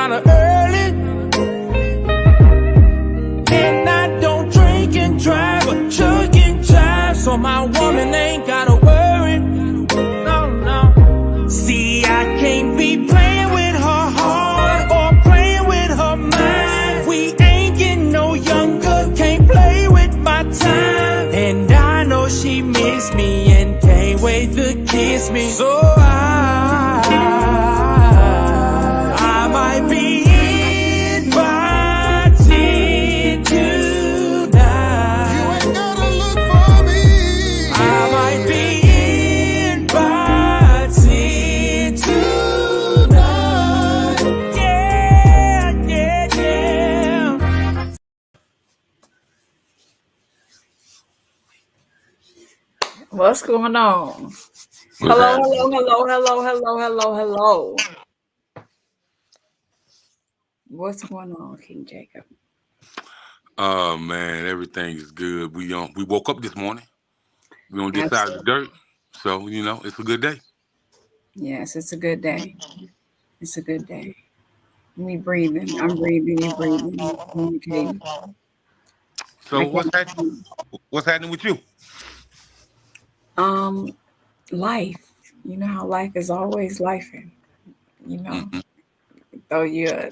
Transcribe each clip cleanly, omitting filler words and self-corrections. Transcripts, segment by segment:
kinda early. And I don't drink and drive, but chug and jive, so my woman ain't gotta worry. No, no. See, I can't be playing with her heart or playing with her mind. We ain't getting no younger, can't play with my time. And I know she miss me and can't wait to kiss me. So I might be invited tonight. You ain't gotta look for me. I might be invited tonight. Yeah, yeah, yeah. What's going on? Hello. What's going on, King Jacob? Oh man, everything is good. We woke up this morning. We on this side of the dirt, so it's a good day. Yes, it's a good day. It's a good day. We breathing. I'm breathing. You breathing. Communicating. So what's happening with you? Life. You know how life is always lifing. You know, Mm-hmm. throw your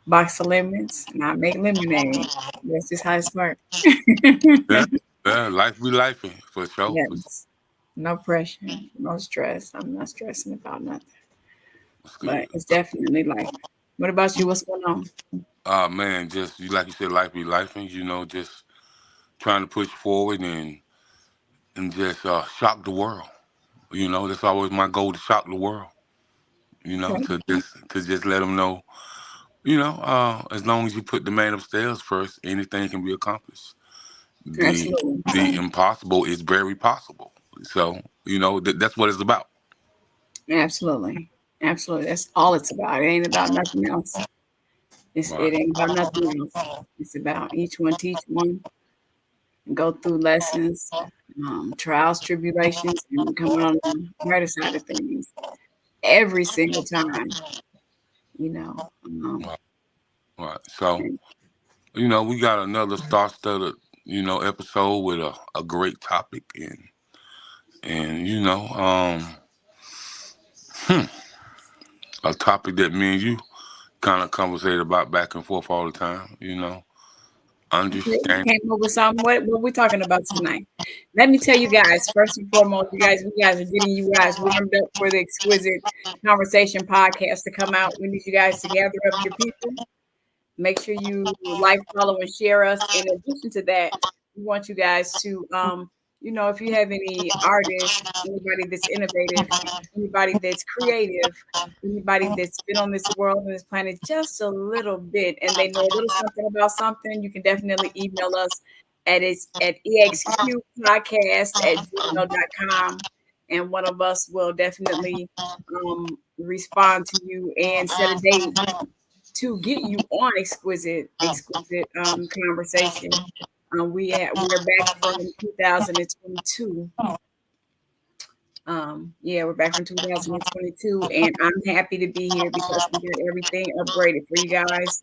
box of lemons, and I make lemonade. That's just how it works. Yeah, life be lifing for sure. Yes. No pressure, no stress. I'm not stressing about nothing. That's good. But it's definitely life. What about you? What's going on? Man, just like you said, life be lifing. Just trying to push forward and just shock the world. That's always my goal, to shock the world. Okay. To just let them know. As long as you put the man upstairs first, anything can be accomplished. Absolutely. The impossible is very possible. So that's what it's about. Absolutely. Absolutely. That's all it's about. It ain't about nothing else. It ain't about nothing else. It's about each one teach one, go through lessons, trials, tribulations, and coming on the brighter side of things every single time. Right. So we got another star-studded episode with a great topic and a topic that me and you kind of conversate about back and forth all the time. Understand. Came up with something. What we talking about tonight? Let me tell you guys, first and foremost, we guys are getting you guys warmed up for the Exquisite Conversation podcast to come out. We need you guys to gather up your people. Make sure you like, follow, and share us. In addition to that, we want you guys to, if you have any artists, anybody that's innovative, anybody that's creative, anybody that's been on this world and this planet just a little bit, and they know a little something about something, you can definitely email us at exqpodcast@gmail.com, and one of us will definitely respond to you and set a date to get you on exquisite conversation. We're back from 2022. We're back from 2022, and I'm happy to be here because we got everything upgraded for you guys.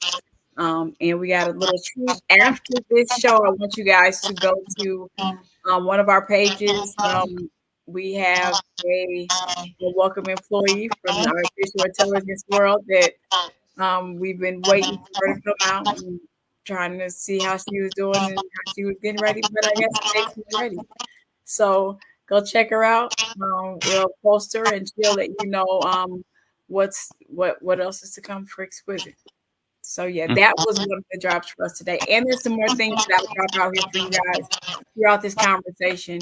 And we got a little treat after this show. I want you guys to go to one of our pages. We have a welcome employee from the artificial intelligence world that we've been waiting for her to come out and trying to see how she was doing and how she was getting ready. But I guess today she's ready. So go check her out. We'll post her and she'll let you know what else is to come for Exquisite. So yeah, that was one of the drops for us today. And there's some more things that I'll drop out here for you guys throughout this conversation.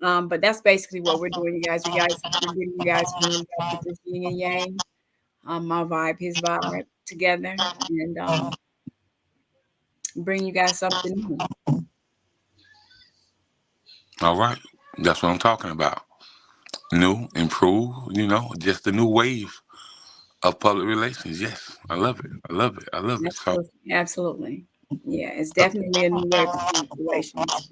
But that's basically what we're doing, you guys. We're getting you guys warmed up with this yin and yang. My vibe, his vibe together, and bring you guys something new. All right. That's what I'm talking about. New, improved, just a new wave of public relations. Yes. I love it. Absolutely. So, Absolutely. Yeah, it's definitely a new wave of public relations.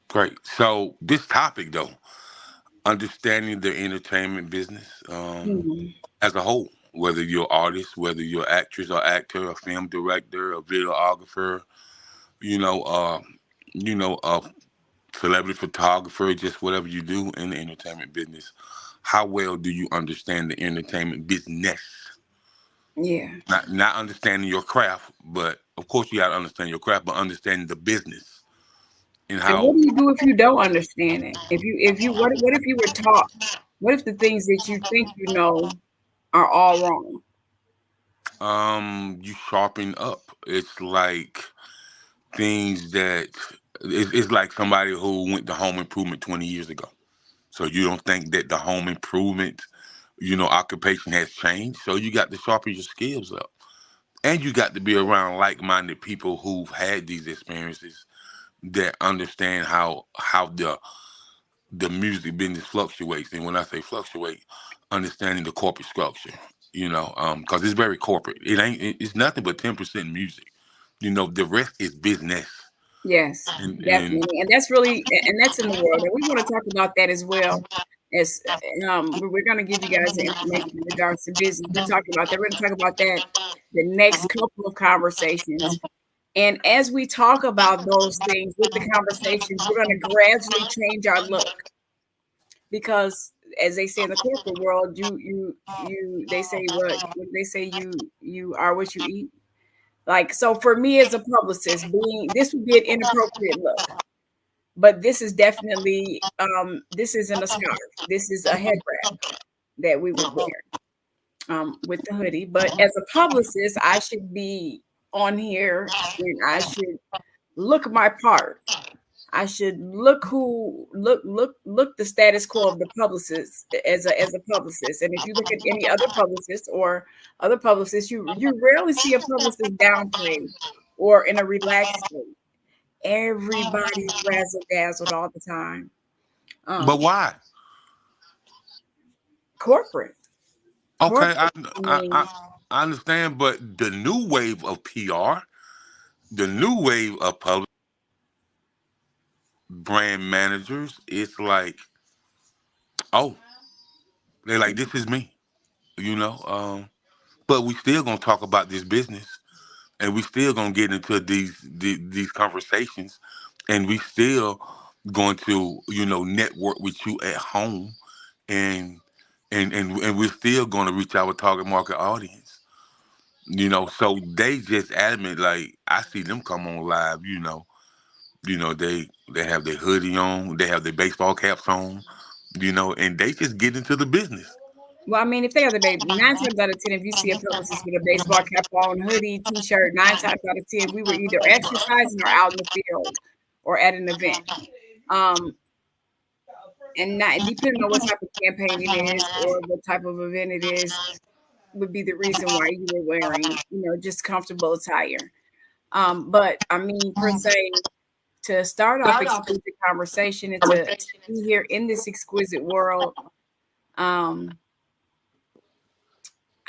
Great. So this topic though, understanding the entertainment business Mhm. as a whole, whether you're artist, whether you're actress or actor, a film director, a videographer, you know, a celebrity photographer, just whatever you do in the entertainment business. How well do you understand the entertainment business? Yeah. Not understanding your craft, but of course you got to understand your craft, but understanding the business and And what how. do you do if you don't understand it? If you what if you were taught? What if the things that you think you know are all wrong? You sharpen up. It's like things that it's like somebody who went to home improvement 20 years ago. So you don't think that the home improvement, occupation has changed. So you got to sharpen your skills up. And you got to be around like-minded people who've had these experiences that understand how the music business fluctuates. And when I say fluctuate, understanding the corporate structure, because it's very corporate. It's nothing but 10% music. The rest is business. Yes, And definitely. And that's really and that's in the world. And we want to talk about that as well. As we're going to give you guys the information in regards to business. We're talking about that. We're going to talk about that the next couple of conversations. And as we talk about those things with the conversations, we're going to gradually change our look because, as they say in the corporate world, they say what they say you are what you eat. Like so, for me as a publicist, being this would be an inappropriate look, but this is definitely this isn't a scarf. This is a head wrap that we would wear with the hoodie. But as a publicist, I should be on here and I should look my part. I should look the status quo of the publicist as a publicist. And if you look at any other publicist or other publicists, you rarely see a publicist downplayed or in a relaxed state. Everybody's razzle dazzled all the time. but Um, why? corporate, Okay, I, corporate. I I mean, I I understand, but the new wave of PR, the new wave of public brand managers, it's like, oh, they're like, this is me, you know. But we still gonna talk about this business, and we still gonna get into these conversations, and we still going to network with you at home, and and we're still gonna reach our target market audience. So they just adamant, like I see them come on live. They have their hoodie on, they have their baseball caps on, and they just get into the business. well, I mean, if they have the baby, 9 times out of 10, if you see a publicist with a baseball cap on, hoodie, t-shirt, 9 times out of 10, we were either exercising or out in the field or at an event. Um, and not depending on what type of campaign it is or what type of event it is, would be the reason why you were wearing, just comfortable attire. But I mean, per se, to start off exquisite conversation and to be here in this exquisite world, um,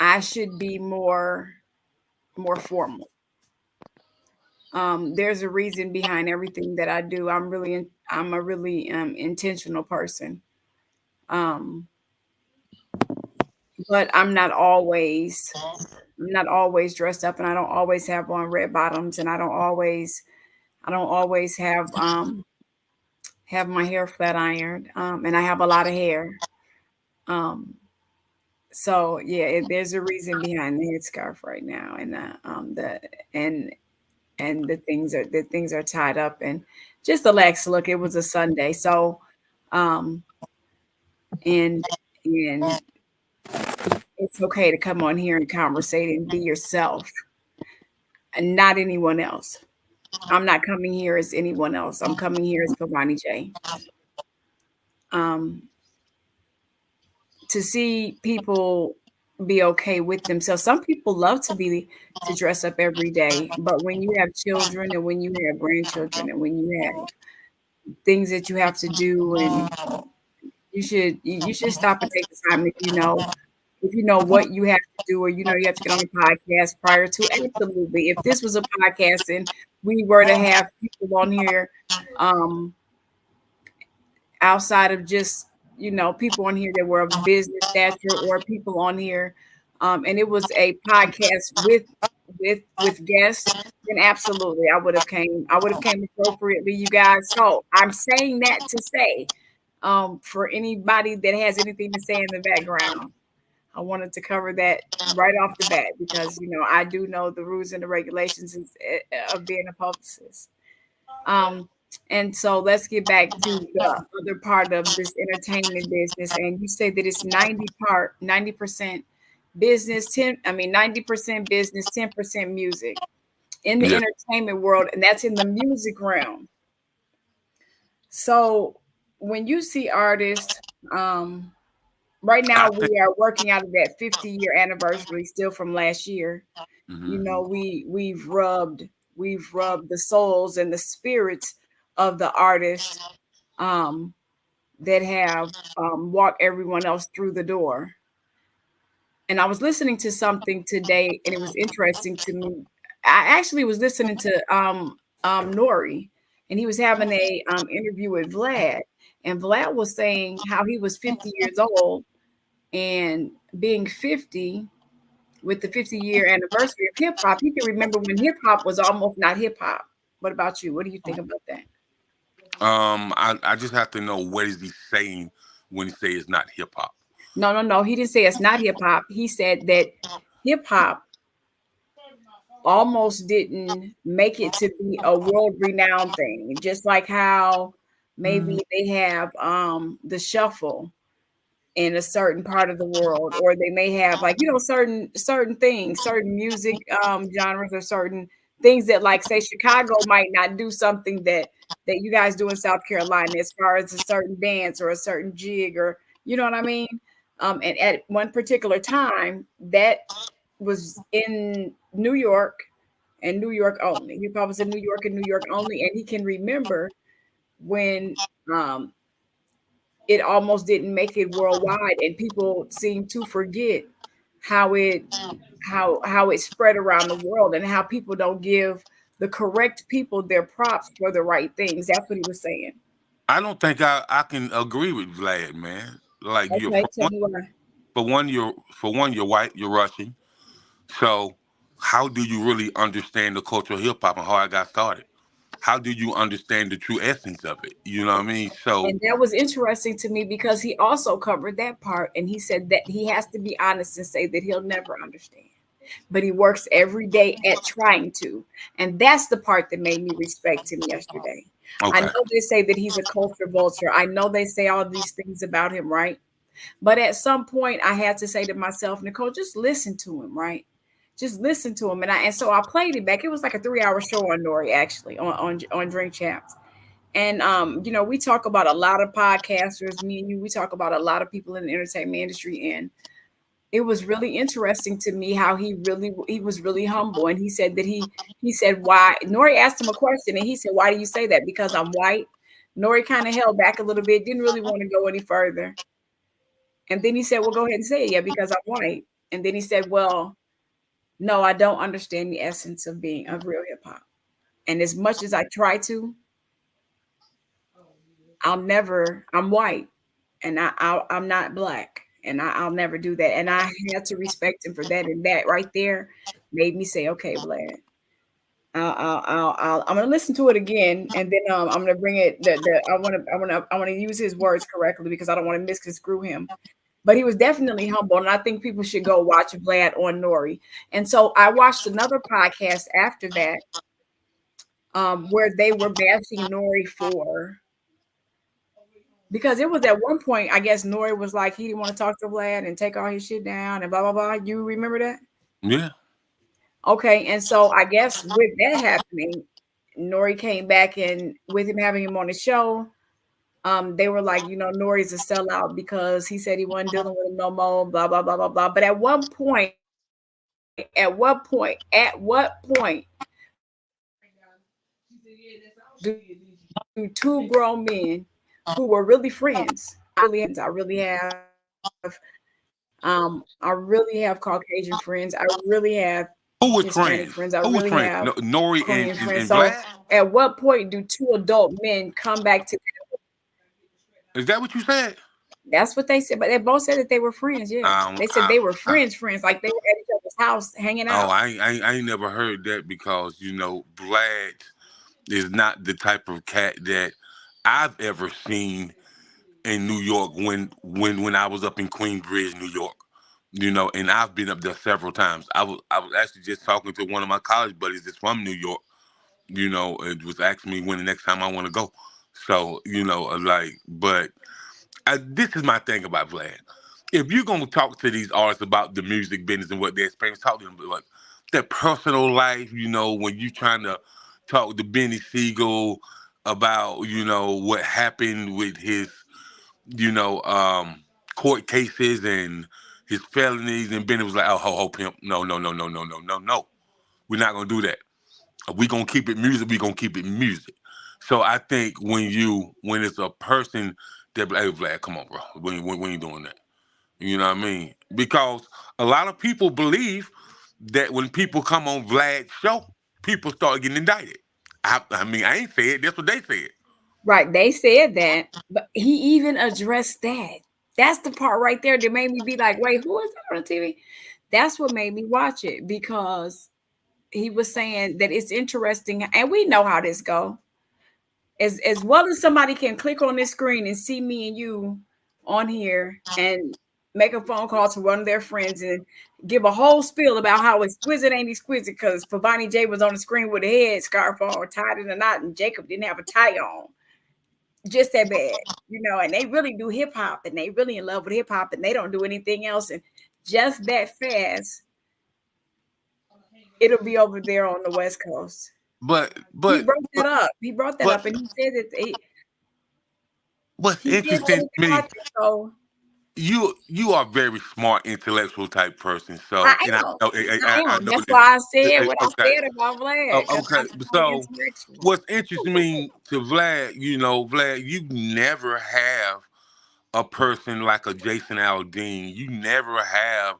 I should be more formal. There's a reason behind everything that I do. I'm a really intentional person. Um, but I'm not always dressed up, and I don't always have on red bottoms, and I don't always have my hair flat ironed, and I have a lot of hair. Um, so yeah, there's a reason behind the headscarf right now, and the and the things are tied up, and just the lax look. It was a Sunday, so um, and and it's okay to come on here and conversate and be yourself, and not anyone else. I'm not coming here as anyone else. I'm coming here as PavaniJ. Um, to see people be okay with themselves. Some people love to dress up every day, but when you have children and when you have grandchildren and when you have things that you have to do, and you should stop and take the time if you know what you have to do, or you have to get on a podcast prior to. Absolutely, if this was a podcast and we were to have people on here, um outside of just people on here that were of business stature or people on here, and it was a podcast with guests, then absolutely I would have came. I would have came appropriately, you guys. So I'm saying that to say, for anybody that has anything to say in the background, I wanted to cover that right off the bat because I do know the rules and the regulations of being a publicist. Um, and so let's get back to the other part of this entertainment business. And you say that it's 90% business, 90% business, 10% music in the Yeah. entertainment world, and that's in the music realm. So when you see artists, right I now think. we are working out of that 50-year anniversary still from last year. Mhm. We've rubbed the souls and the spirits of the artists um, that have walked everyone else through the door. And I was listening to something today, and it was interesting to me. I actually was listening to Nori, and he was having a interview with Vlad, and Vlad was saying how he was 50 years old and being 50 with the 50-year anniversary of hip hop, he can remember when hip hop was almost not hip hop. What about you? What do you think about that? I just have to know what is he saying when he say it's not hip hop. No, no, no. He didn't say it's not hip hop. He said that hip hop almost didn't make it to be a world renowned thing, just like how maybe they have the shuffle in a certain part of the world, or they may have like certain things, certain music genres, or certain things that, like, say Chicago might not do something that you guys do in South Carolina as far as a certain dance or a certain jig, or you know what I mean. And at one particular time that was in New York and New York only. He probably was in New York and New York only, and he can remember when um it almost didn't make it worldwide, and people seem to forget how it spread around the world, and how people don't give the correct people their props for the right things. That's what he was saying. I don't think I can agree with Vlad, man. Like you're Okay, tell me why. for one you're white, you're Russian. So how do you really understand the culture of hip hop and how it got started? How do you understand the true essence of it? You know what I mean? So And that was interesting to me because he also covered that part, and he said that he has to be honest and say that he'll never understand, but he works every day at trying to. And that's the part that made me respect him yesterday. I okay. know they say that he's a culture vulture. I know they say all these things about him, right? But at some point, I had to say to myself, Nicole, just listen to him, right? Just listen to him. And so I played it back. It was like a 3-hour show on Nori, actually, on Drink Champs. And we talk about a lot of podcasters, me and you, we talk about a lot of people in the entertainment industry. And it was really interesting to me how he was really humble. And he said that he said, why? Nori asked him a question, and he said, why do you say that? Because I'm white. Nori kind of held back a little bit, didn't really want to go any further. And then he said, well, go ahead and say it. Yeah, because I'm white. And then he said, well, no, I don't understand the essence of being of real hip hop. And as much as I try to, I'm white, and I'm not black, and I'll never do that. And I had to respect him for that. And that right there made me say, okay, Vlad, I'm gonna listen to it again, and then I'm gonna bring it. I want to use his words correctly because I don't want to misconstrue him. But he was definitely humble, and I think people should go watch Vlad on Nori. And so I watched another podcast after that, where they were bashing Nori because it was at one point, I guess Nori was like he didn't want to talk to Vlad and take all his shit down and blah blah blah. You remember that? Yeah. Okay, and so I guess with that happening, Nori came back, and with him having him on the show, they were like, Nori's a sellout because he said he wasn't dealing with him no more, blah blah blah blah blah. But at what point do two grown men who were really friends? I really have Caucasian friends. I really have Who was Hispanic friends? friends. I Who was really friends? have Nori Korean and, friends. and So Vlad? at what point do two adult men come back together? Is that what you said? That's what they said. But they both said that they were friends. Yeah, they said they were friends, like they were at each other's house hanging oh, out. I ain't never heard that because Vlad is not the type of cat that I've ever seen in New York when I was up in Queensbridge, New York. And I've been up there several times. I was actually just talking to one of my college buddies that's from New York. It was asking me when the next time I want to go. So but this is my thing about Vlad. If you're gonna talk to these artists about the music business and what they experience, talk to them about their personal life. When you trying to talk to Benny Siegel about what happened with his you know court cases and his felonies, and Benny was like, "Oh, ho, ho, pimp, no, no, no, no, no, no, no, no. We're not gonna do that. We gonna keep it music. We gonna keep it music." So I think when it's a person that be like, "Hey, Vlad, come on, bro, we ain't doing that." You know what I mean? Because a lot of people believe that when people come on Vlad's show, people start getting indicted. I mean, I ain't said that's what they said. Right. They said that, but he even addressed that. That's the part right there that made me be like, wait, who is that on the TV? That's what made me watch it, because he was saying that it's interesting, and we know how this go. As well as somebody can click on this screen and see me and you on here and make a phone call to one of their friends and give a whole spiel about how exquisite ain't exquisite because PavaniJ was on the screen with a head scarf on, tied in a knot, and Jacob didn't have a tie on. Just that bad, and they really do hip hop and they really in love with hip hop and they don't do anything else. And just that fast, it'll be over there on the West Coast. But He but brought that up. He brought that but up, and he said that what's he did interesting everything to me, like that. So you are a very smart, intellectual type person. I So, and I am. know I I am. know That's this. why I said what I Okay, said about Vlad, because okay. I'm highly So, intellectual. what's interesting me to Vlad, Vlad, you never have a person like a Jason Aldean. You never have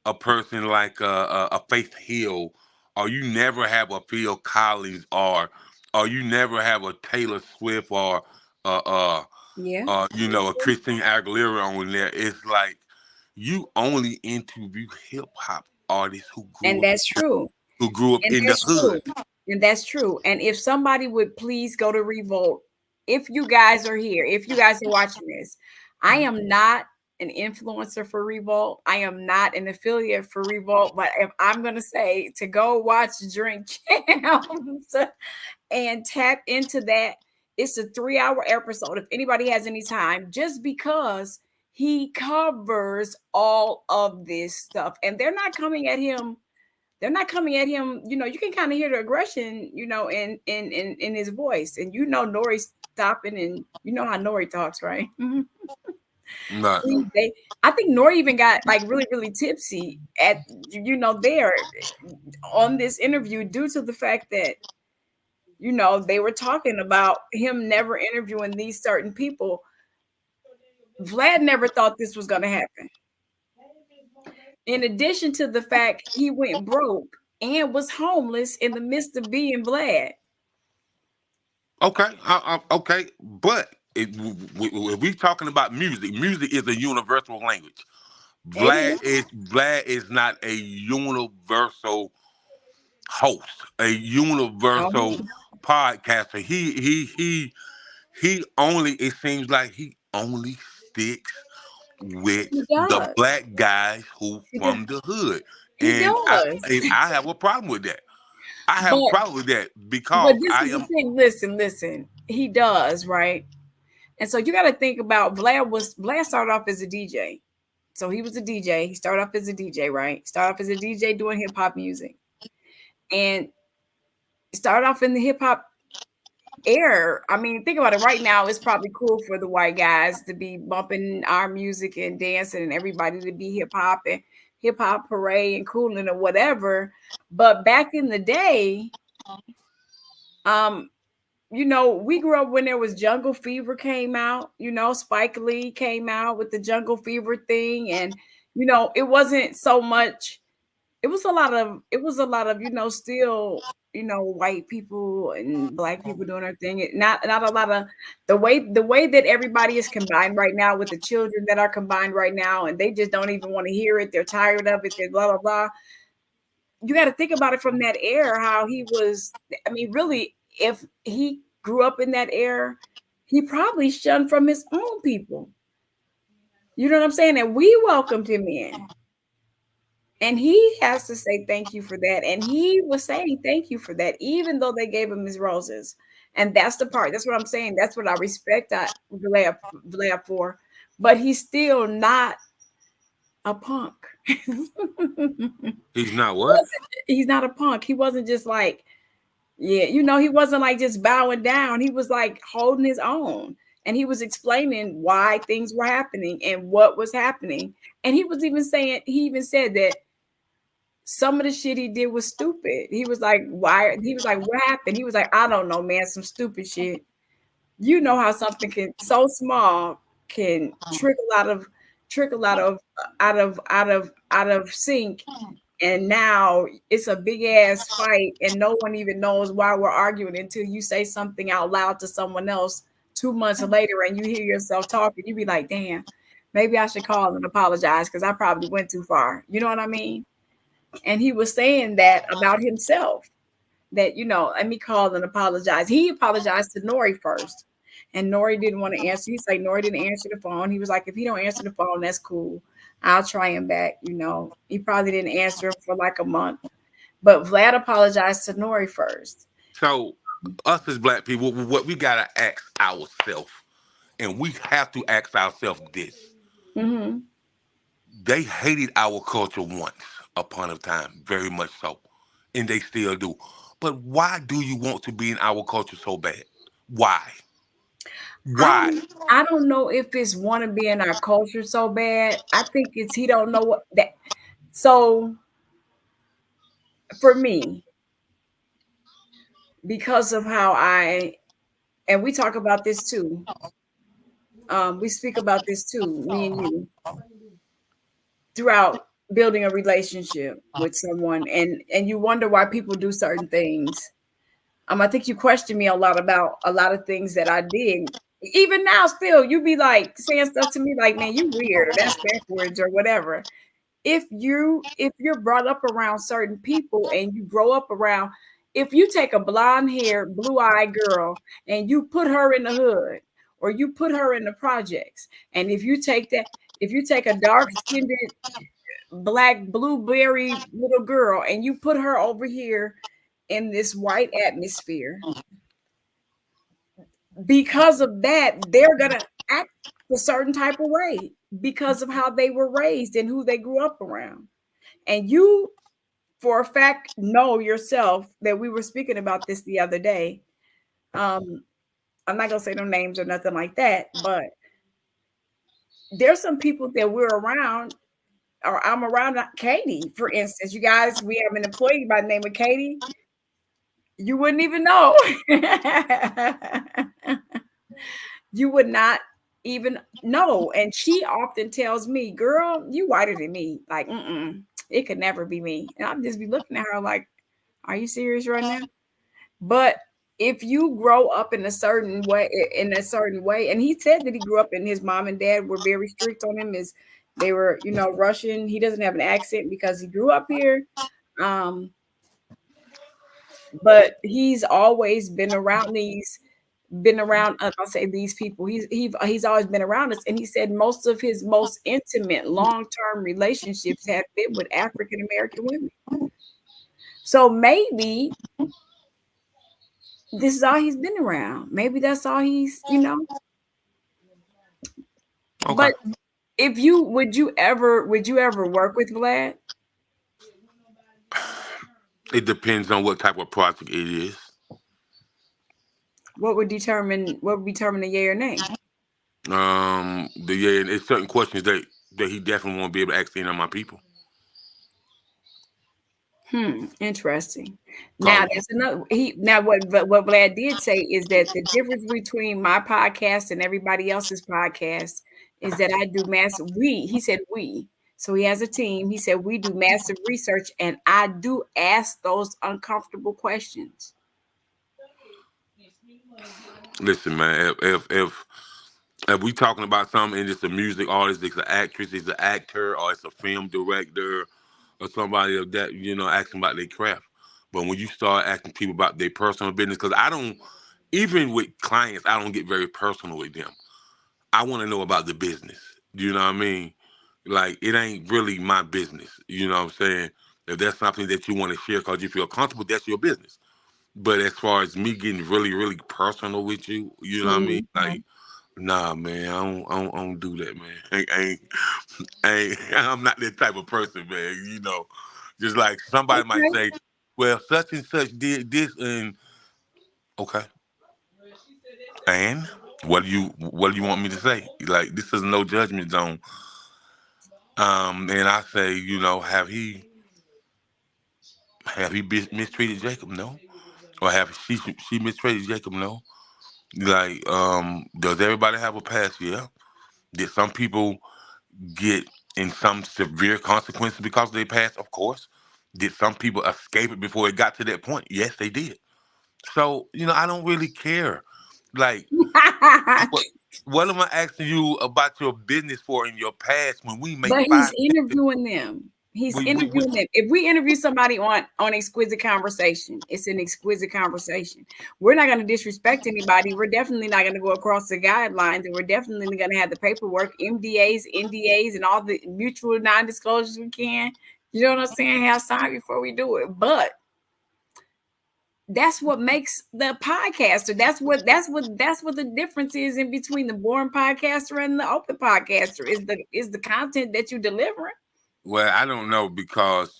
a person like a Faith Hill, or you never have a Phil Collins, or you never have a Taylor Swift, or uh, uh, Yeah, a Christine Aguilera on there. It's like you only interview hip hop artists and that's true. who grew up And in the that's hood. true. And that's true. And if somebody would please go to Revolt, if you guys are here, if you guys are watching this, I am not an influencer for Revolt. I am not an affiliate for Revolt. But if I'm going to say to go watch Drink Champs and tap into that, it's a 3-hour episode. If anybody has any time, just because he covers all of this stuff, and they're not coming at him, you can kind of hear the aggression, in his voice. And Nori's stopping, and you know how Nori talks, right? Nah, I think Nori even got like really, really tipsy at there on this interview due to the fact that they were talking about him never interviewing these certain people. Vlad never thought this was going to happen. In addition to the fact he went broke and was homeless in the midst of being Vlad. okay, okay, but if we talking about music, music is a universal language. It is. Vlad is not a universal host, a universal No, podcaster. He only, it seems like he only sticks with he the does. black guys who He does. from the hood. He does. And I have a problem with that. I have a But problem with that but because this I is the am thing. Listen. He does, right? And so you got to think about Vlad started off as a DJ. So he was a DJ. He started off as a DJ, right? Started off as a DJ doing hip hop music. And started off in the hip hop air. I mean, think about it. Right now, it's probably cool for the white guys to be bumping our music and dancing, and everybody to be hip hop parade and cooling or whatever. But back in the day, um, we grew up when there was Jungle Fever came out. Spike Lee came out with the Jungle Fever thing, and it wasn't so much it was a lot of still white people and black people doing their thing. Not a lot of the way that everybody is combined right now with the children that are combined right now, and they just don't even want to hear it. They're tired of it. They're blah blah blah. You got to think about it from that era, how he was. I mean, really, if he grew up in that era, he probably shunned from his own people. You know what I'm saying? And we welcomed him in. And he has to say thank you for that. And he was saying thank you for that, even though they gave him his roses. And that's the part. That's what I'm saying. That's what I respect Vlad for. But he's still not a punk. He's not what? He's not a punk. He wasn't just like, yeah, he wasn't like just bowing down. He was like holding his own. And he was explaining why things were happening and what was happening. And he even said that some of the shit he did was stupid. He was like, why? He was like, what happened? He was like, I don't know, man, some stupid shit. You know how something so small can trickle out of sync. And now it's a big ass fight, and no one even knows why we're arguing until you say something out loud to someone else 2 months later, and you hear yourself talking. You be like, damn, maybe I should call and apologize because I probably went too far. You know what I mean? And he was saying that about himself, that, let me call and apologize. He apologized to Nori first, and Nori didn't want to answer. He's like, Nori didn't answer the phone. He was like, if he don't answer the phone, that's cool. I'll try him back. He probably didn't answer for like a month, but Vlad apologized to Nori first. So us as black people, what we gotta ask ourselves, and we have to ask ourselves this. Mm-hmm. They hated our culture once upon a time, very much so, and they still do. But why do you want to be in our culture so bad? Why? Why? I don't know if it's want to be in our culture so bad. I think it's he don't know what that. So for me, because of how and we talk about this too. We speak about this too, me and you, throughout building a relationship with someone, and you wonder why people do certain things. I think you question me a lot about a lot of things that I did. Even now, still, you be like saying stuff to me like, man, you weird, or that's backwards, or whatever. If you're brought up around certain people and you grow up around, if you take a blonde haired, blue-eyed girl and you put her in the hood, or you put her in the projects, and if you take a dark-skinned black blueberry little girl and you put her over here in this white atmosphere, because of that, they're gonna act a certain type of way because of how they were raised and who they grew up around. And you, for a fact, know yourself that we were speaking about this the other day. I'm not gonna say no names or nothing like that, but there's some people that we're around, or I'm around. Katie, for instance, you guys, we have an employee by the name of Katie. You wouldn't even know. You would not even know. And she often tells me, girl, you whiter than me. Like, it could never be me. And I'll just be looking at her like, are you serious right now? But if you grow up in a certain way, and he said that he grew up and his mom and dad were very strict on him, as they were, Russian. He doesn't have an accent because he grew up here. But he's always been around I'll say these people. He's always been around us. And he said most of his most intimate long-term relationships have been with African American women. So maybe this is all he's been around. Maybe that's all he's, Okay. But would you ever work with Vlad? It depends on what type of project it is. What would determine a yay or nay? It's certain questions that he definitely won't be able to ask any of my people. Interesting. Now there's another. What Vlad did say is that the difference between my podcast and everybody else's podcast is that I do mass. He said we. So he has a team. He said, we do massive research, and I do ask those uncomfortable questions. Listen, man. If we talking about something and it's a music artist, it's an actress, it's an actor, or it's a film director, or somebody of that, asking about their craft. But when you start asking people about their personal business, because I don't, even with clients, I don't get very personal with them. I want to know about the business. You know what I mean? Like, it ain't really my business. You know what I'm saying? If that's something that you want to share because you feel comfortable, that's your business. But as far as me getting really, really personal with you, you know what I mean? Like, Mhm. nah, man, I don't do that, man. I'm not that type of person, man. Just like somebody might Okay. say, well, such and such did this, and okay, and what do you want me to say? Like, this is no judgment zone. And I say, have he mistreated Jacob? No. Or have she mistreated Jacob? No. Like, does everybody have a past? Yeah. Did some people get in some severe consequences because of their past? Of course. Did some people escape it before it got to that point? Yes, they did. So, I don't really care. Like, what what am I asking you about your business for in your past when we make But he's five, interviewing them. He's we interviewing them. If we interview somebody on Exquisite Conversation, it's an exquisite conversation. We're not going to disrespect anybody. We're definitely not going to go across the guidelines, and we're definitely going to have the paperwork, MDAs, NDAs, and all the mutual non-disclosures we can. You know what I'm saying? Have signed before we do it. But that's what makes the podcaster. That's what the difference is in between the boring podcaster and the open podcaster is the content that you delivering. Well, I don't know because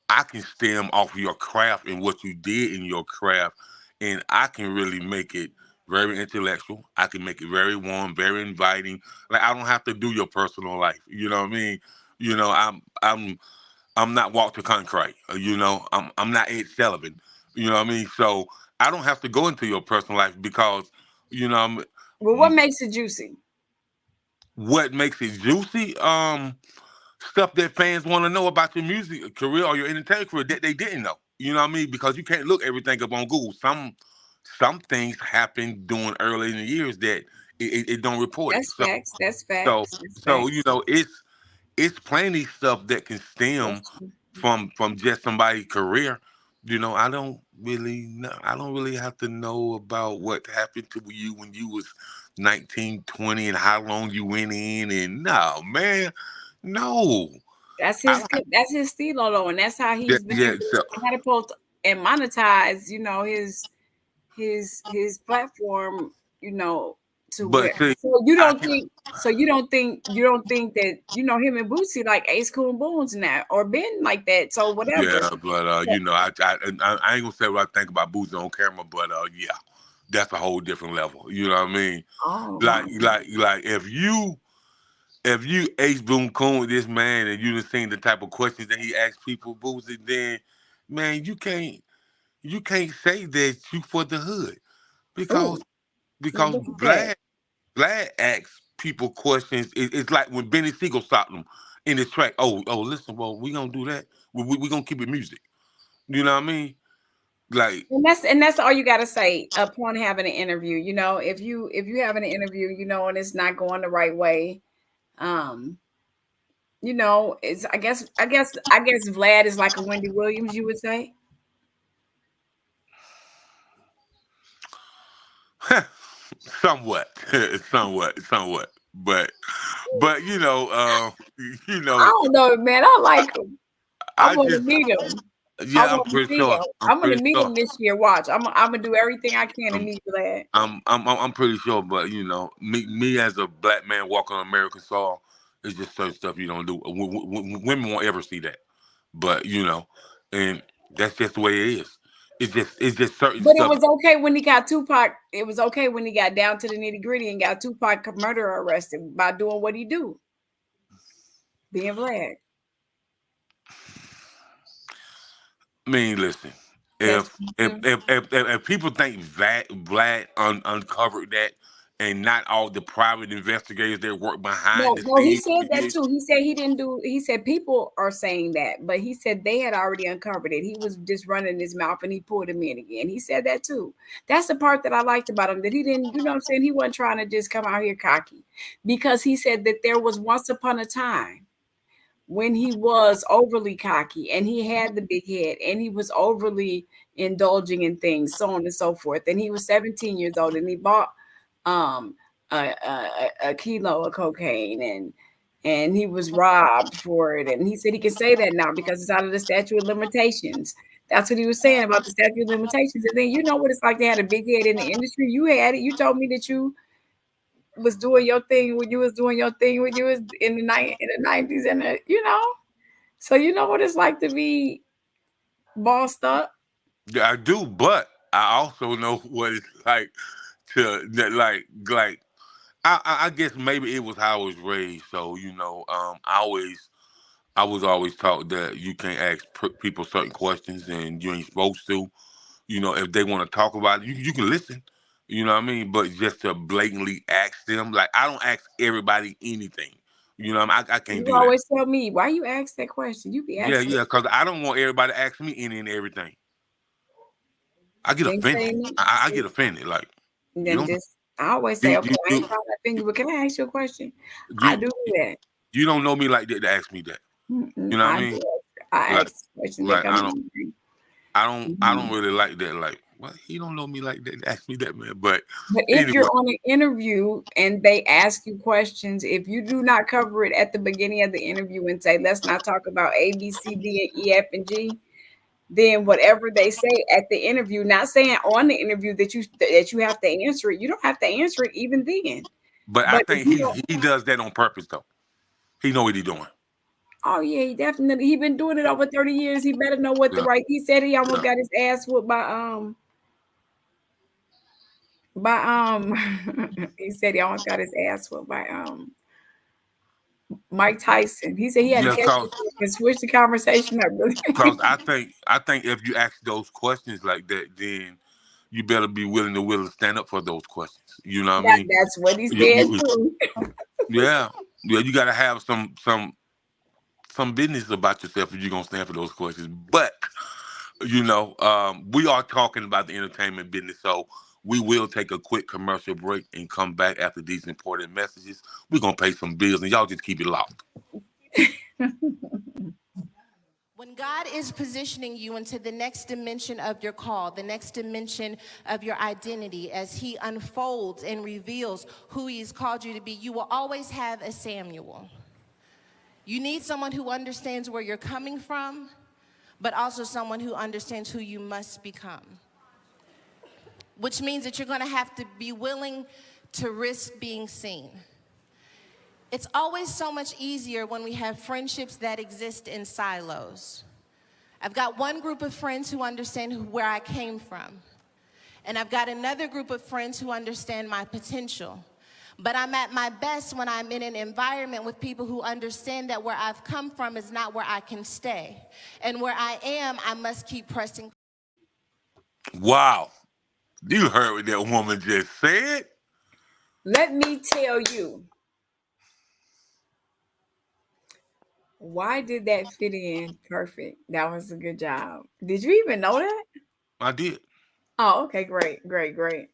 I can stem off your craft and what you did in your craft, and I can really make it very intellectual. I can make it very warm, very inviting. Like, I don't have to do your personal life. You know what I mean? I'm not Walter Concrete. I'm not Ed Sullivan. You know what I mean? So I don't have to go into your personal life because you know I'm, Well, what makes it juicy? what makes it juicy. Stuff that fans want to know about your music career or your entertainment career that they didn't know. You know what I mean? Because you can't look everything up on Google. Some things happen during early in the years that it don't report it. That's So facts. That's so facts. That's so facts. it's plenty stuff that can stem That's true. from just somebody's career. I don't really have to know about what happened to you when you was 19, 20, and how long you went in, and no, man, no. That's I his don't have, that's his stilo though, and that's how yeah, he's been yeah. able So, to catapult and monetize, his platform, to but where see, so you I don't can, think you don't think that him and Boosie like Ace Cool and Boons now or been like that. So whatever. yeah, but I ain't gonna say what I think about Boots on camera, but yeah, that's a whole different level. You know what I mean? Oh Like, wow. if you Ace Boone Coon with this man and you done seen the type of questions that he asks people, Boosie, then man, you can't say that you for the hood because Ooh, now because look at that. Vlad asks people questions. It's like when Benny Siegel stopped him in his track. Oh, listen, well, we gonna do that. We gonna keep it music. You know what I mean? Like, And that's all you gotta say upon having an interview. If you having an interview, and it's not going the right way, um, it's I guess Vlad is like a Wendy Williams, you would say. somewhat, somewhat. But you I know, don't know, man. I like him. I I want to just meet him. I yeah, I'm want to pretty see sure. him. I'm I'm gonna pretty meet sure. him this year. Watch. I'm gonna do everything I can to I'm meet Vlad. I'm pretty sure. But me as a black man walking on American soil, it's just certain stuff you don't do. Women won't ever see that. But and that's just the way it is. It's just certain But it stuff. was okay when he got Tupac. It was okay when he got down to the nitty gritty and got Tupac murderer arrested by doing what he do, being Vlad. I mean, listen. Catch If if if if, if, if people think Vlad uncovered that and not all the private investigators that work behind No, the no, he scenes said with that this. too. He said he didn't do. He said people are saying that, but he said they had already uncovered it. He was just running his mouth, and he pulled him in again. He said that too. That's the part that I liked about him. That he didn't. You know what I'm saying? He wasn't trying to just come out here cocky, because he said that there was once upon a time when he was overly cocky and he had the big head and he was overly indulging in things, so on and so forth. And he was 17 years old and he bought um a kilo of cocaine, and he was robbed for it. And he said he can say that now because it's out of the statute of limitations. That's what he was saying about the statute of limitations. And then you know what it's like to have a big head in the industry. You had it. You told me that you was doing your thing when you was doing your thing when you was in the 90s and so you know what it's like to be bossed up. Yeah, I do, but I also know what it's like to that, like I guess maybe it was how I was raised. So I was always taught that you can't ask people certain questions and you ain't supposed to. If they want to talk about it, you can listen. You know what I mean? But just to blatantly ask them, like I don't ask everybody anything. You know what I mean? I can't You do that. always tell me, why you ask that question? You be Yeah, asking yeah, because I don't want everybody to ask me any and everything. I get things offended. saying I get offended. Like and you then don't just I always say, you okay, you I ain't you, trying to offend you, but can I ask you a question? I you, do that. you don't know me like that to ask me that. Mm-mm, You know what I I mean? do. I Like ask questions that like come I to don't mind. I Mhm. don't really like that. Like, well, he don't know me like that to ask me that, man. But But if you're anyway, on an interview and they ask you questions, if you do not cover it at the beginning of the interview and say, let's not talk about A, B, C, D, and E, F, and G, then whatever they say at the interview, not saying on the interview that you have to answer it, you don't have to answer it even then. but I But if think you don't, he does that on purpose though. He know what he doing. oh yeah, he been doing it over 30 years. He better know what the Yeah, right. He said he almost yeah. got his ass whooped by he said he almost got his ass whooped by Mike Tyson. He said he had to Yeah, catch himself and switch the conversation up really. cause I think if you ask those questions like that, then you better be willing to stand up for those questions. You know what I mean? That's what he You, said you too. yeah, yeah. You got to have some business about yourself if you're gonna stand for those questions. But we are talking about the entertainment business, so we will take a quick commercial break and come back after these important messages. We're gonna pay some bills, and y'all just keep it locked. When God is positioning you into the next dimension of your call, the next dimension of your identity, as He unfolds and reveals who He's called you to be, you will always have a Samuel. You need someone who understands where you're coming from, but also someone who understands who you must become. Which means that you're going to have to be willing to risk being seen. It's always so much easier when we have friendships that exist in silos. I've got one group of friends who understand where I came from. And I've got another group of friends who understand my potential. But I'm at my best when I'm in an environment with people who understand that where I've come from is not where I can stay. And where I am, I must keep pressing. Wow, you heard what that woman just said. Let me tell you, why did that fit in perfect? That was a good job. Did you even know that? I did. Oh, okay, great, great, great.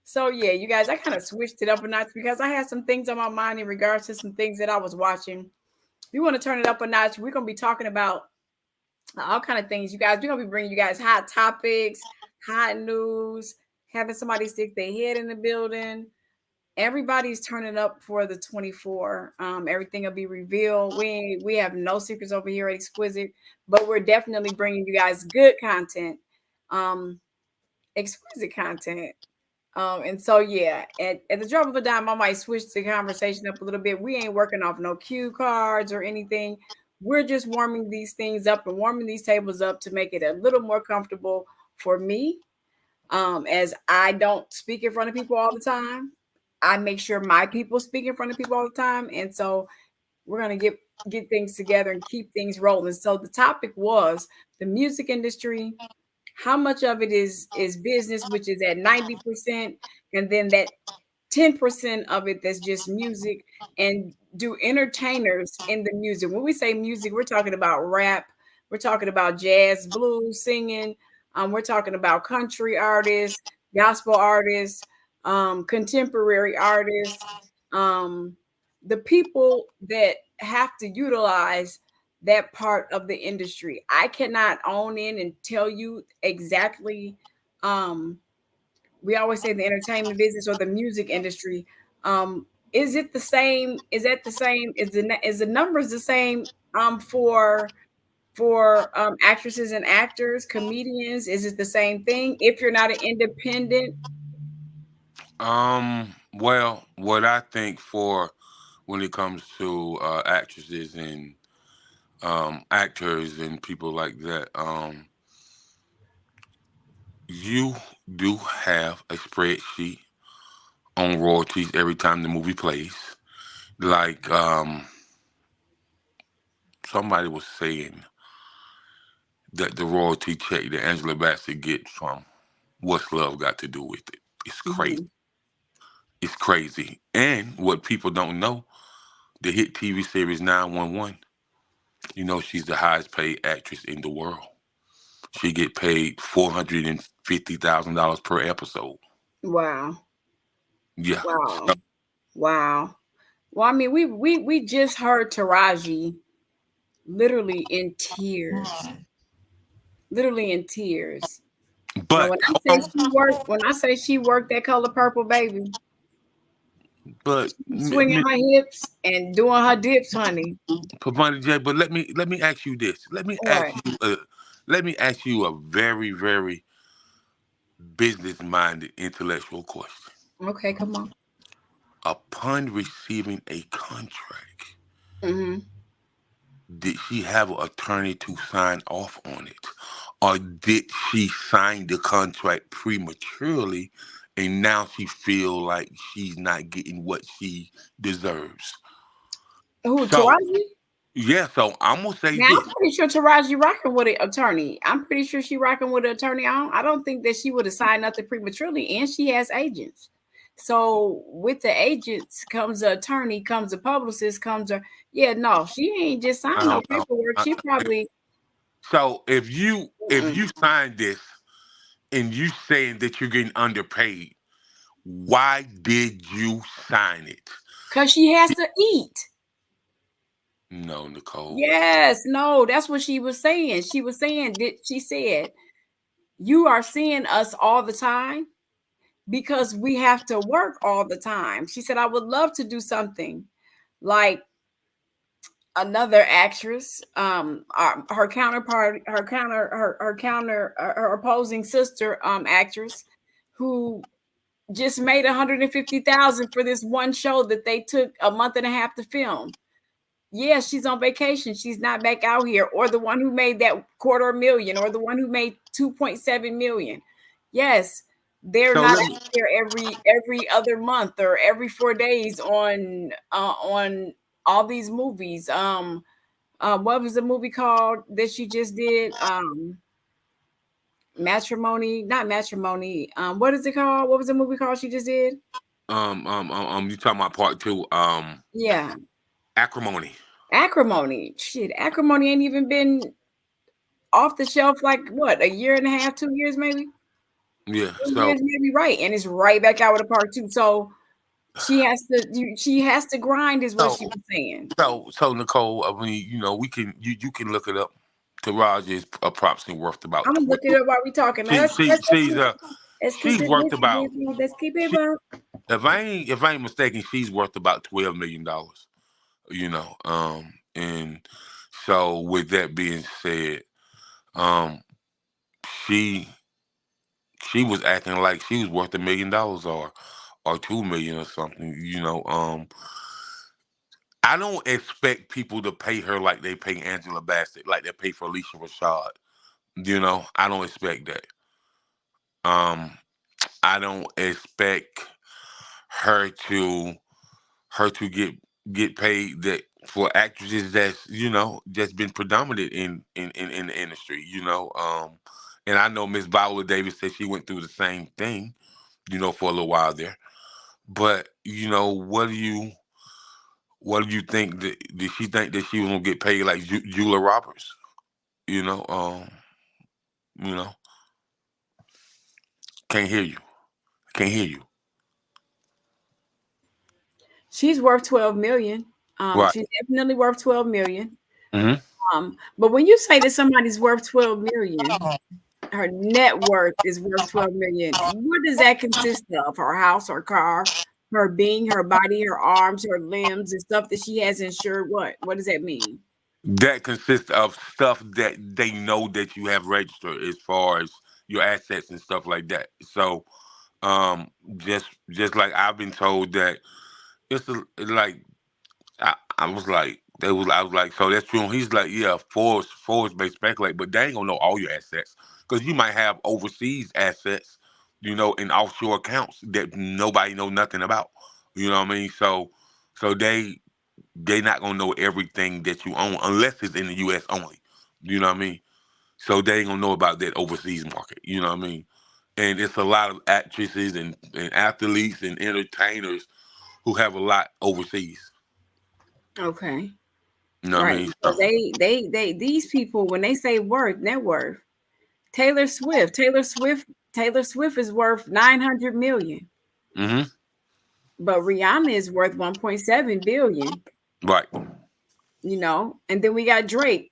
So yeah, you guys, I kind of switched it up a notch because I had some things on my mind in regards to some things that I was watching. We want to turn it up a notch. We're gonna be talking about all kind of things, you guys. We're gonna be bringing you guys hot topics, hot news, having somebody stick their head in the building. Everybody's turning up for the 24. Everything will be revealed. We have no secrets over here at Exquisite, but we're definitely bringing you guys good content, um, exquisite content. And so yeah, at the drop of a dime, I might switch the conversation up a little bit. We ain't working off no cue cards or anything. We're just warming these things up and warming these tables up to make it a little more comfortable for me. As I don't speak in front of people all the time. I make sure my people speak in front of people all the time. And so we're gonna get things together and keep things rolling. So the topic was the music industry, how much of it is business, which is at 90%, and then that 10% of it that's just music, and do entertainers in the music. When we say music, we're talking about rap, we're talking about jazz, blues, singing, we're talking about country artists, gospel artists, contemporary artists, um, the people that have to utilize that part of the industry. I cannot own in and tell you exactly. We always say the entertainment business or the music industry. Is it the same? Is that the same? Is the numbers the same for actresses and actors, comedians? Is it the same thing if you're not an independent? Well, what I think for when it comes to actresses and actors and people like that, you do have a spreadsheet on royalties every time the movie plays. Like somebody was saying that the royalty check that Angela Bassett gets from What's Love Got to Do with it? It's crazy. Mhm. It's crazy. And what people don't know, the hit TV series 911, you know she's the highest paid actress in the world. She get paid $450,000 per episode. Wow. Yeah. Wow. Wow. Well, I mean, we just heard Taraji literally in tears, literally in tears. Now, But when I say hold on. she worked, when I say she worked that Color Purple, baby, But swinging her hips and doing her dips, honey. PavaniJ, but let me ask you this. Right. Let me ask you a very, very business minded intellectual question. Okay, come on. Upon receiving a contract, Hmm. did she have an attorney to sign off on it? Or did she sign the contract prematurely and now she feel like she's not getting what she deserves? Who, So Taraji? yeah, so I'm gonna say Now, this. I'm pretty sure Taraji rocking with an attorney. I'm pretty sure she rocking with an attorney. I don't think that she would have signed nothing prematurely, and she has agents. So with the agents comes an attorney, comes a publicist, comes a yeah. No, she ain't just I signed no don't know. paperwork. I- She probably So if you mm-mm. sign this and you saying that you're getting underpaid, why did you sign it? Cause she has to eat. No, Nicole. Yes, no, that's what she was saying. She was saying that she said, "You are seeing us all the time because we have to work all the time." She said, "I would love to do something like another actress, her counterpart, her opposing sister, actress, who just made 150,000 for this one show that they took a month and a half to film. Yeah, she's on vacation. She's not back out here. Or the one who made that quarter million, or the one who made 2.7 million. Yes, they're So not let me out there every other month or every 4 days on all these movies. What was the movie called that she just did? Matrimony, not matrimony. What is it called? What was the movie called she just did? you talking about part two, Yeah, acrimony. Acrimony. Shit, Acrimony ain't even been off the shelf like what, a year and a half, 2 years maybe, Yeah. 2 years maybe, right? And it's right back out with a part two. So she has to grind, is what So she was saying. so Nicole, I mean, you can look it up. Taraj is approximately worth about I'm gonna look 12. it up while we talking. Now She let's she let's let's she's keep, let's keep she's it worth busy, about busy. Let's keep it she up. if I ain't mistaken, she's worth about $12 million. And so with that being said, um, she she was acting like she was worth $1 million or 2 million or something. I don't expect people to pay her like they pay Angela Bassett, like they pay for Alicia Rashad. I don't expect that. Um, I don't expect her to get paid that for actresses that's been predominant in the industry. And I know Miss Viola Davis said she went through the same thing, for a little while there. But what do you think? Did she think that she was gonna get paid like Julia Roberts? You know, you know, can't hear you. Can't hear you. She's worth 12 million. Right. She's definitely worth 12 million. Hmm. But when you say that somebody's worth 12 million, her net worth is worth 12 million. What does that consist of? Her house, her car, her being, her body, her arms, her limbs, and stuff that she has insured. What does that mean? That consists of stuff that they know that you have registered as far as your assets and stuff like that. So, um, just like I've been told that it's like I was like, I was like, so that's true. And he's like, yeah, Forbes may speculate, but they ain't gonna know all your assets because you might have overseas assets, in offshore accounts that nobody know nothing about. You know what I mean? So they not gonna know everything that you own unless it's in the U.S. only. You know what I mean? So they ain't gonna know about that overseas market. You know what I mean? And it's a lot of actresses and athletes and entertainers who have a lot overseas. Okay. You know what I Right. mean? Because they these people, when they say worth, net worth, Taylor Swift, Taylor Swift is worth 900 million, Hmm. but Rihanna is worth 1.7 billion, Right. and then we got Drake,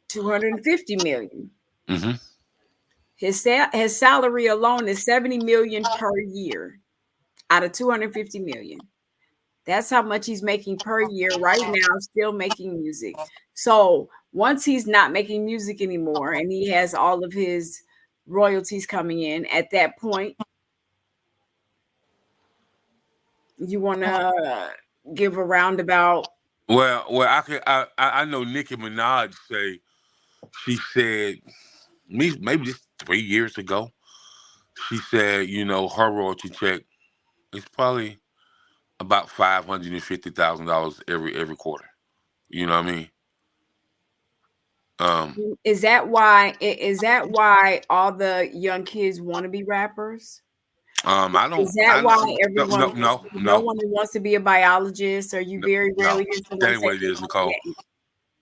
250 million. Hmm. His salary alone is 70 million per year out of 250 million. That's how much he's making per year right now, still making music. So once he's not making music anymore and he has all of his royalties coming in, at that point, you want to give a roundabout. Well, I know Nicki Minaj she said maybe just 3 years ago. She said her royalty check is probably about $550,000 every quarter. You know what I mean? Um, Is that why all the young kids want to be rappers? I don't. Is that I why no everyone no wants no no no one wants to be a biologist, or you no. very no. rarely hear That someone ain't say what it they is, want to Nicole. be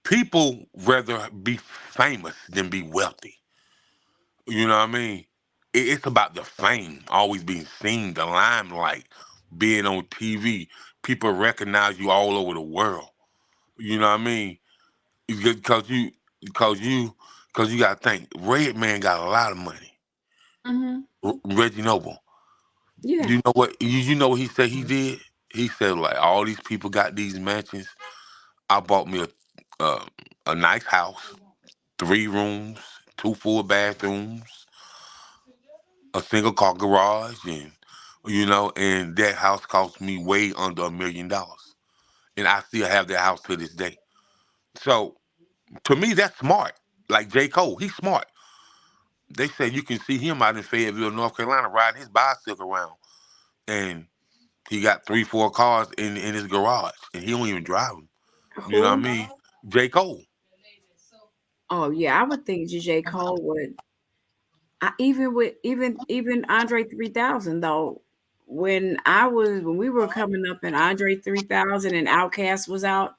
People rather be famous than be wealthy. You know what I mean? It's about the fame, always being seen, the limelight, being on TV. People recognize you all over the world. You know what I mean? Because because you, because you got to think. Red Man got a lot of money. hmm Reggie Noble. Yeah. You know what he said he did? He said like all these people got these mansions. I bought me uh, a nice house, 3 rooms, 2 full bathrooms, a single car garage, and that house cost me way under $1 million, and I still have that house to this day. So to me, that's smart. Like J. Cole, he's smart. They say you can see him out in Fayetteville, North Carolina, riding his bicycle around, and he got 3, 4 cars in his garage, and he don't even drive them. You know what I Who? mean? J. Cole. Oh yeah, I would think J. Cole would. Even with even Andre 3000 though. When we were coming up and Andre 3000 and Outkast was out,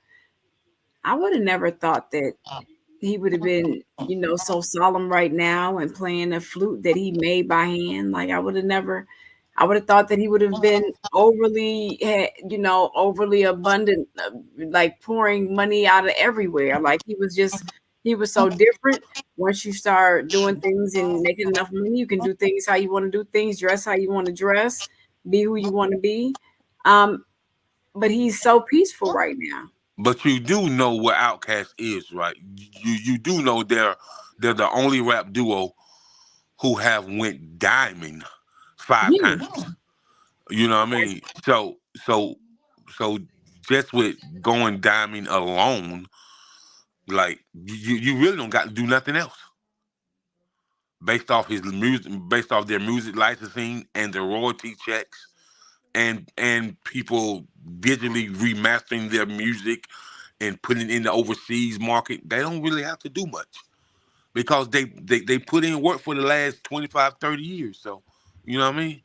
I would have never thought that he would have been, so solemn right now and playing a flute that he made by hand. Like I would have thought that he would have been overly abundant, like pouring money out of everywhere. Like he was so different. Once you start doing things and making enough money, you can do things how you want to do things, dress how you want to dress, be who you want to be. Um, but he's so peaceful right now. But you do know what Outkast is, right? You do know they're the only rap duo who have went diamond 5 times. Yeah. You know what I mean? So just with going diamond alone, like you really don't got to do nothing else based off their music licensing and the royalty checks and people digitally remastering their music and putting it in the overseas market. They don't really have to do much because they put in work for the last 25, 30 years. So you know what I mean?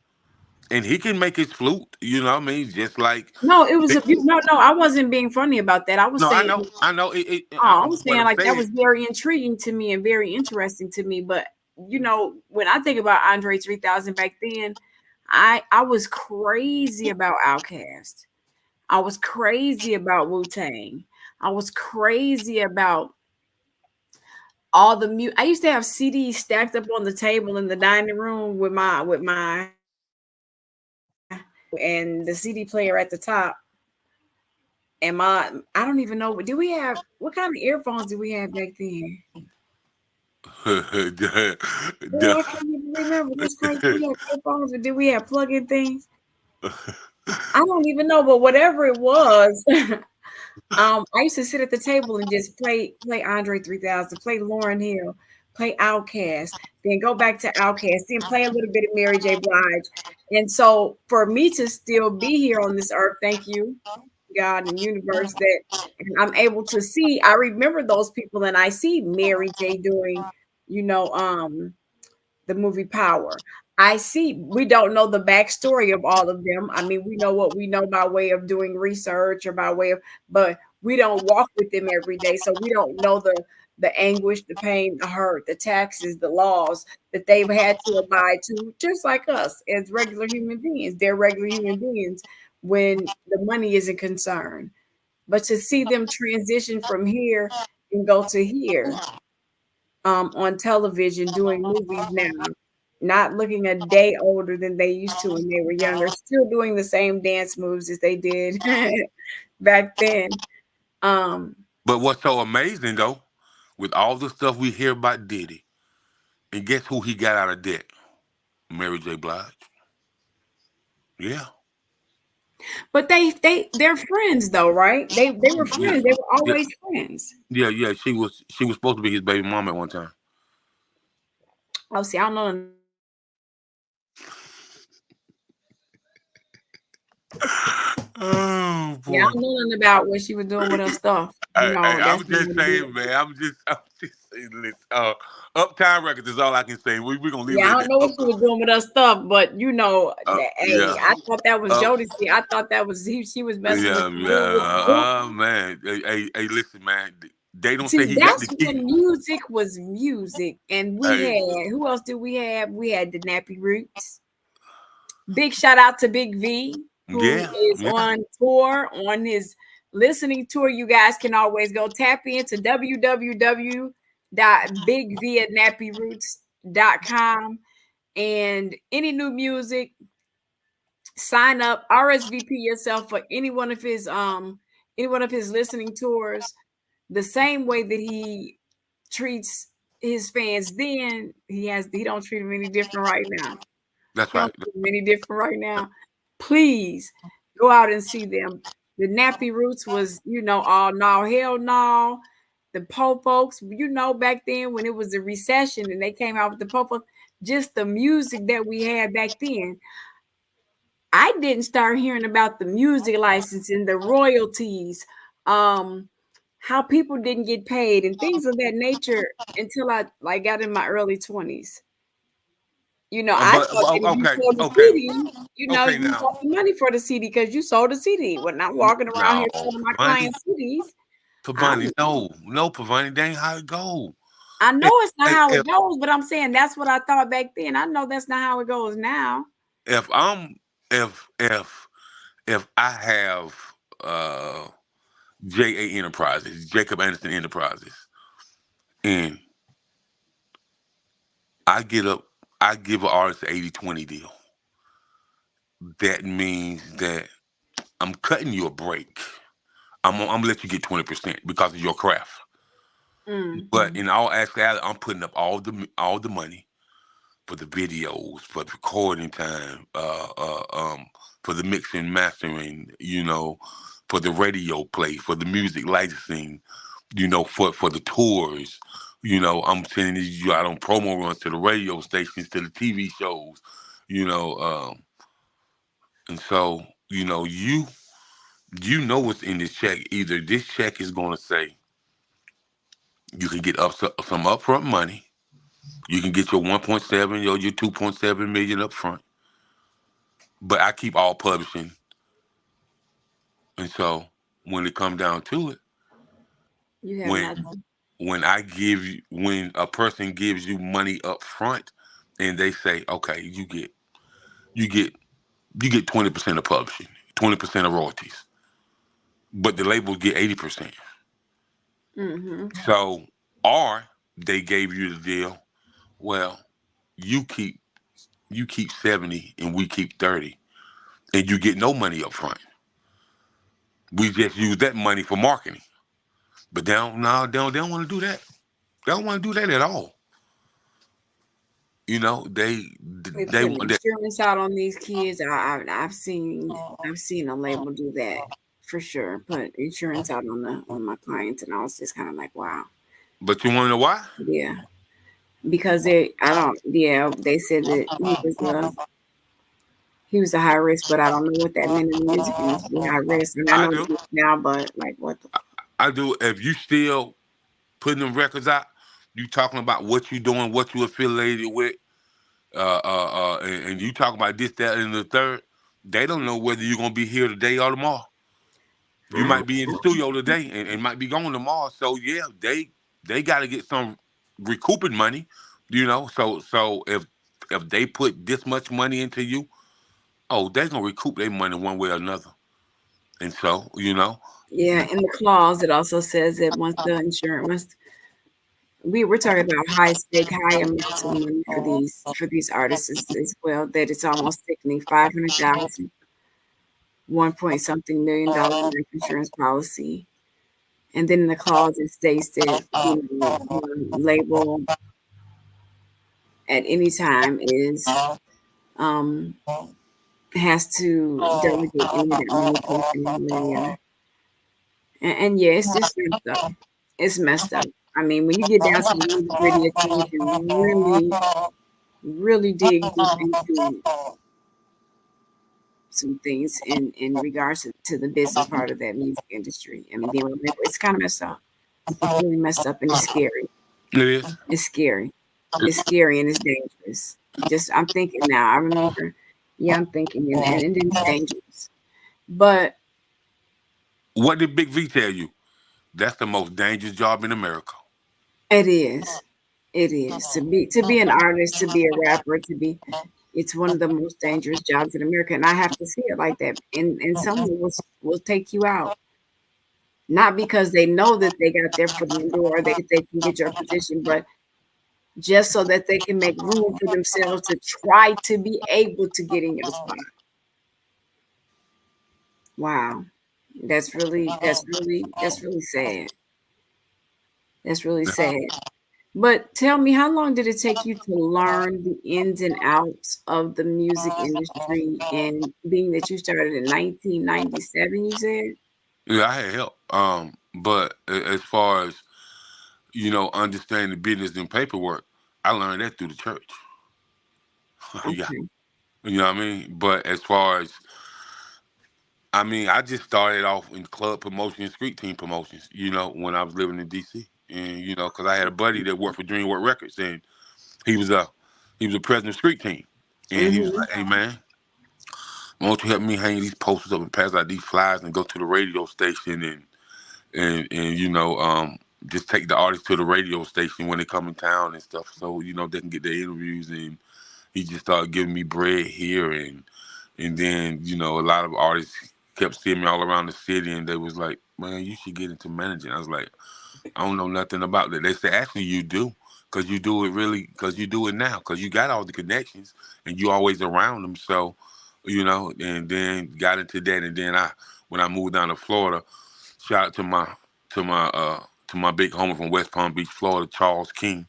and he can make his flute. You know what I mean? Just like No, it was they, no. I wasn't being funny about that. I was no, saying, I know. oh, I was What saying I'm like that saying, was very intriguing to me and very interesting to me. But when I think about Andre 3000 back then, I was crazy about Outkast. I was crazy about Wu Tang. I was crazy about all the I used to have CDs stacked up on the table in the dining room with my and the CD player at the top. And I don't even know. Do we have what kind of earphones did we have back then? Oh, I can't even remember. That's crazy. We had earphones, or did we have plug-in things? I don't even know. But whatever it was, I used to sit at the table and just play Andre 3000, play Lauryn Hill, play Outkast, then go back to Outkast, then play a little bit of Mary J. Blige. And so for me to still be here on this earth, thank you, God and universe, that I'm able to see. I remember those people, and I see Mary J. doing, you know, the movie Power. I see we don't know the backstory of all of them. I mean, we know what we know by way of doing research or by way of, but we don't walk with them every day. So we don't know the anguish, the pain, the hurt, the taxes, the laws that they've had to abide to, just like us as regular human beings. They're regular human beings when the money isn't concerned. But to see them transition from here and go to here, on television doing movies now, not looking a day older than they used to when they were younger, still doing the same dance moves as they did back then. Um, but what's so amazing though, with all the stuff we hear about Diddy, and guess who he got out of debt? Mary J. Blige. Yeah. but they're friends though, right? They were Yeah. friends. They were Yeah. always friends. Yeah. She was supposed to be his baby mama at one time. Oh, see, I don't know nothing about what she was doing with other stuff. Oh Yeah, I boy. don't know nothing about what she was doing with her stuff. Hey, That's I'm not just what it saying, is. man. I'm just saying. Listen, Uptown Records is all I can say. We're gonna leave Yeah, it I at don't that. know what she was doing with her stuff, but Yeah. hey, I thought that was Uh, Jodeci. I thought that was she was messing with yeah. the Yeah. Boop. Man. Hey, listen, man. They don't say See, he got the that's key. when music was music, and we Hey. had who else did we have? We had the Nappy Roots. Big shout out to Big V, who Yeah. is Yeah. on tour on his listening tour. You guys can always go tap into www.bigvietnappyroots.com, and any new music, sign up, RSVP yourself for any one of his listening tours. The same way that he treats his fans then, he don't treat them any different right now. That's He don't right. treat them any different right now. Please go out and see them. The Nappy Roots was, all no, hell no. The Po Folks, back then when it was a recession and they came out with the Po Folks, just the music that we had back then. I didn't start hearing about the music licensing, the royalties, um, how people didn't get paid and things of that nature until I like got in my early 20s. I But, thought that if you okay. sold the Okay. CD, Okay. you Now. got the money for the CD because you sold the CD. When I'm walking around No, here selling my Pavani, clients CDs, I Pavani, no, Pavani, that ain't how it go. I know If, it's not how if it goes, but I'm saying that's what I thought back then. I know that's not how it goes now. if I'm if I have uh JA Enterprises, Jacob Anderson Enterprises, and I get up, I give an artist an 80-20 deal. That means that I'm cutting you a break. I'm gonna let you get 20% because of your craft. But Mm-hmm. in all actuality, I'm putting up all the money for the videos, for the recording time, for the mixing, mastering, for the radio play, for the music licensing, for the tours. I'm sending you out on promo runs to the radio stations, to the TV shows, you know, and so you know what's in this check. Either this check is going to say you can get some upfront money, you can get your 1.7 or your 2.7 million up front, but I keep all publishing. And so when it comes down to it, You have when nothing. when a person gives you money up front and they say, okay, you get you get 20% of publishing, 20% of royalties, but the label get 80%. Mm-hmm. So, or they gave you the deal, well, you keep you keep 70 and we keep 30, and you get no money up front. We just use that money for marketing. But they don't, no, they don't want to do that. They don't want to do that at all. You know, They they put want that. insurance out on these kids. I've seen a label do that for sure. Put insurance out on my clients, and I was just kind of like, wow, But you want to know why? yeah, because they I don't yeah they said that he was a high risk, but I don't know what that meant in the music industry. High risk, and I I know do. it is now, but like what the I do. If you still putting them records out, you talking about what you doing, what you affiliated with, and you talk about this, that, and the third. They don't know whether you're gonna be here today or tomorrow. You I, might be in the studio today and might be going tomorrow. So yeah, they got to get some recouping money, you know. So if they put this much money into you, oh, they gonna recoup their money one way or another. And so yeah, in the clause it also says that once the insurance once we're talking about high stake, high amounts of money for these artists as well. That it's almost sickening. 500,000, 1 point something million dollar life insurance policy, and then in the clause it states that label at any time is um has to delegate any of that money to a family member. And yeah, it's just messed up. It's messed up. I mean, when you get down to the nitty gritty of things, you really dig deep into some things in regards to the business part of that music industry. I mean, being with label, it's kind of messed up. It's really messed up and it's scary. it is. It's scary. It's scary and it's dangerous. Just I'm thinking now. I remember, yeah, I'm thinking and it's dangerous. But What did Big V tell you? That's the most dangerous job in America. it is. It is to be an artist, to be a rapper, to be. It's one of the most dangerous jobs in America, and I have to see it like that. And someone will take you out, not because they know that they got their foot in the door, they can get your position, but just so that they can make room for themselves to try to be able to get in your spot. Wow, that's really sad. That's really sad. But tell me, how long did it take you to learn the ins and outs of the music industry? And being that you started in 1997, you said? Yeah, I had help. But as far as understanding the business and paperwork, I learned that through the church. Yeah, Okay. you know what I mean. But as far as I just started off in club promotions, street team promotions. When I was living in DC, and because I had a buddy that worked for DreamWorks Records, and he was a he was a president of street team, and he was Mm-hmm. like, "Hey man, why don't you help me hang these posters up and pass out these flyers and go to the radio station and just take the artists to the radio station when they come in town and stuff, so they can get their interviews." And he just started giving me bread here, and then a lot of artists kept seeing me all around the city, and they was like, "Man, you should get into managing." I was like, "I don't know nothing about that." They said, "Actually, you do, because you do it really, because you do it now, because you got all the connections and you always around them." So, and then got into that, and then when I moved down to Florida, shout out to my big homie from West Palm Beach, Florida, Charles King.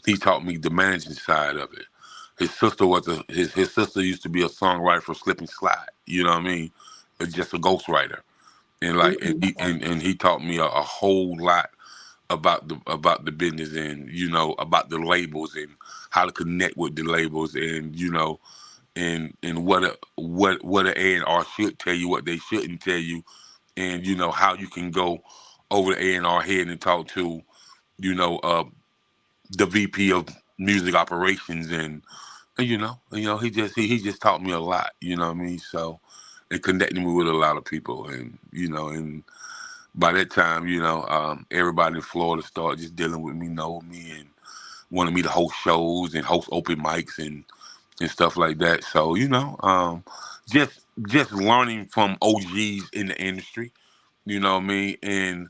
He taught me the managing side of it. His sister used to be a songwriter for Slip and Slide. You know what I mean? Just a ghostwriter, and Mm-hmm. he taught me a whole lot about the business, and about the labels and how to connect with the labels, and and what A&R should tell you, what they shouldn't tell you, and how you can go over the A&R head and talk to you know uh, the VP of music operations, and he just taught me a lot. You know what I mean? So, and connected me with a lot of people, and by that time, everybody in Florida started just dealing with me, know me, and wanted me to host shows and host open mics and stuff like that. So, just learning from OGs in the industry. You know what I mean? And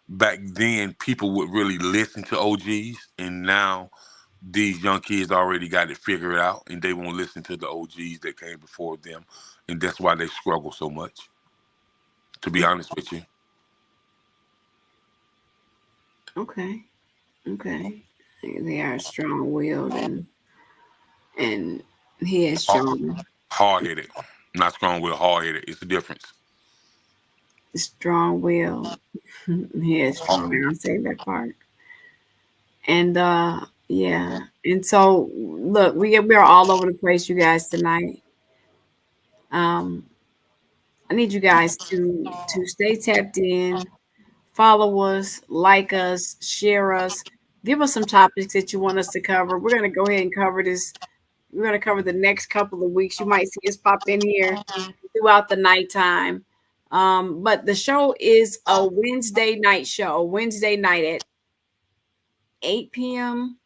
back then, people would really listen to OGs, and now these young kids already got it figured out, and they won't listen to the OGs that came before them, and that's why they struggle so much. To be honest with you. Okay. Okay. They are strong-willed, and he has shown Hard headed, not strong willed, hard headed. It's the difference. strong-willed. He is strong. I'll say that part. And yeah. And so look, we're all over the place, you guys, tonight. Um, I need you guys to stay tapped in, follow us, like us, share us, give us some topics that you want us to cover. We're gonna go ahead and cover this. We're gonna cover the next couple of weeks. You might see us pop in here throughout the nighttime. But the show is a Wednesday night show, Wednesday night at 8 p.m.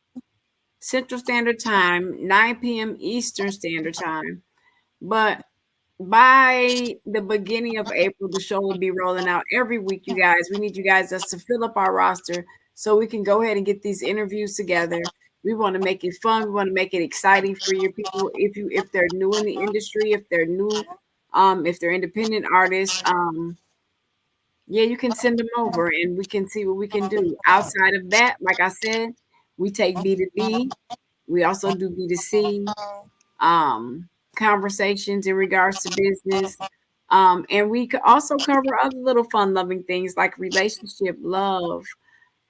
Central Standard Time, 9 p.m. Eastern Standard Time. But by the beginning of April, the show will be rolling out every week, you guys. We need you guys us to fill up our roster so we can go ahead and get these interviews together. We want to make it fun. We want to make it exciting for your people. If they're new in the industry, if they're new, if they're independent artists, yeah, you can send them over and we can see what we can do. Outside of that, like I said, we take B2B. We also do B2C conversations in regards to business. And we could also cover other little fun loving things like relationship, love,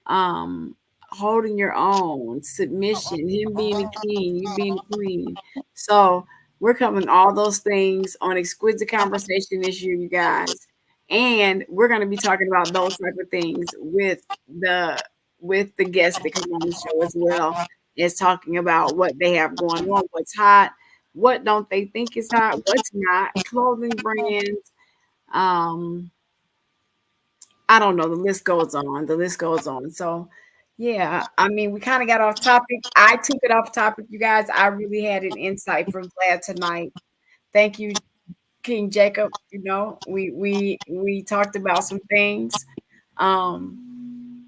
um, holding your own, submission, him being a king, you being a queen. So we're covering all those things on Exquisite Conversation this year, you guys. And we're going to be talking about those type of things the with the guests that come on the show as well as talking about what they have going on, what's hot, what don't they think is hot, what's not, clothing brands, um, I don't know. The list goes on. The list goes on. So, yeah, I mean, we kind of got off topic. I took it off topic, you guys. I really had an insight from Vlad tonight. Thank you, King Jacob. We talked about some things. Um,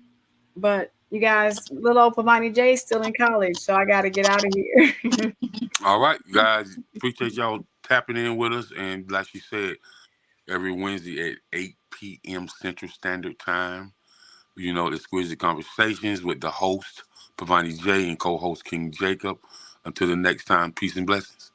but you guys, little old PavaniJ is still in college, so I got to get out of here. All right, guys. Appreciate y'all tapping in with us. And like she said, every Wednesday at 8 p.m. Central Standard Time, Exquisite Conversations with the host, PavaniJ, and co host King Jacob. Until the next time, peace and blessings.